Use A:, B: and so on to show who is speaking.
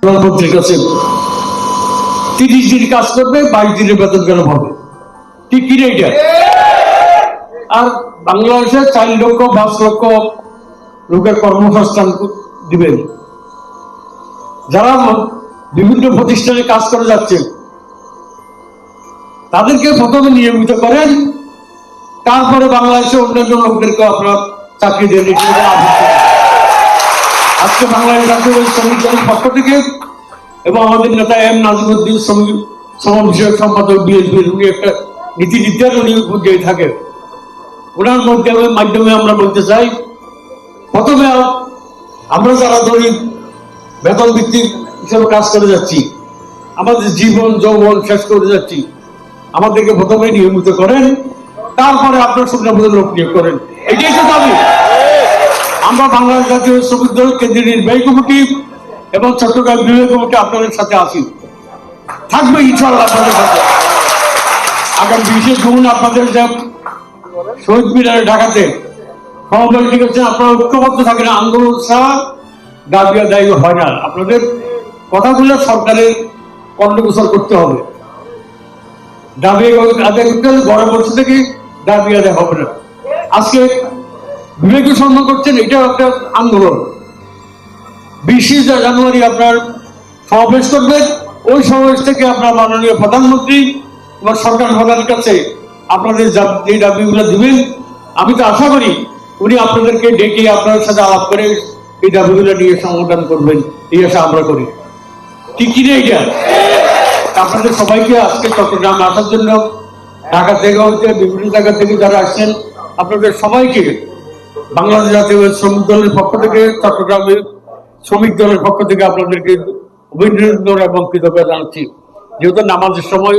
A: প্রধানমন্ত্রীর কাছে 30 দিন কাজ করবে, 22 দিনের বেতন কেন পাবে? ঠিক কিনা এটা? আর বাংলাদেশে 4 লক্ষ 5 লক্ষ লোকের কর্মসংস্থান দিবেন। যারা বিভিন্ন প্রতিষ্ঠানে কাজ করে যাচ্ছে তাদেরকে প্রথমে নিয়মিত করেন, তারপরে বাংলাদেশে অন্যান্য লোকদেরকে আপনার চাকরি দেন। আজকে বাংলাদেশ জাতীয় শ্রমিক দলের পক্ষ থেকে এবং আমাদের নেতা এম নাজিমুদ্দিন শ্রম বিষয়ক সম্পাদক বিএনপির, উনি একটা নীতি নির্ধারণ দিয়ে থাকেন। ওনার মাধ্যমে আমরা বলতে চাই, প্রথমে আমরা যারা দৈনিক বেতন ভিত্তিক হিসেবে কাজ করে যাচ্ছি, আমাদের জীবন যৌবন শেষ করে যাচ্ছি, আমাদেরকে প্রথমে নিয়মিত করেন, তারপরে আপনার সুবিধাবোধের লোক নিয়োগ করেন। এটাই তো দাবি। আমরা বাংলাদেশ জাতীয় শ্রমিক দল কেন্দ্রীয় নির্বাহী কমিটি এবং চট্টগ্রাম বিভাগীয় কমিটি আপনাদের সাথে আছি, থাকবে ইনশাআল্লাহ আপনাদের সাথে। আগামী 20 জুন আপনাদের যে শহীদ মিনারে ঢাকাতে সমাবেশ লিখেছেন, আপনারা ঐক্যবদ্ধ থাকেন। আন্দোলন ছাড়া দাবি আদায় হয় না। আপনাদের কথাগুলো সরকারের কণ্ঠগোচর করতে হবে। দাবি আদায় করতে হলে ঘরে বসে থেকে দাবি আদায় হবে না। আজকে বিবেকে সম্মান করছেন, এটাও একটা আন্দোলন। 20 জানুয়ারি আপনার সমাবেশ করবেন, ওই সমাবেশ থেকে আপনার মাননীয় প্রধানমন্ত্রী এবং সরকার প্রধানের কাছে আপনাদের যে দাবিগুলো দিবেন, আমি তো আশা করি উনি আপনাদেরকে ডেকে আপনাদের সাথে আলাপ করে এই দাবিগুলো নিয়ে সমাধান করবেন, এই আশা আমরা করি। ঠিক কিনা এটা? আপনাদের সবাইকে আজকে চট্টগ্রামে আসার জন্য ঢাকা থেকে হচ্ছে বিভিন্ন জায়গা থেকে যারা আসছেন, আপনাদের সবাইকে বাংলাদেশ জাতীয় শ্রমিক দলের পক্ষ থেকে, চট্টগ্রামের শ্রমিক দলের পক্ষ থেকে আপনাদেরকে অভিনন্দন এবং কৃতজ্ঞতা জানাচ্ছি। যেহেতু নামাজের সময়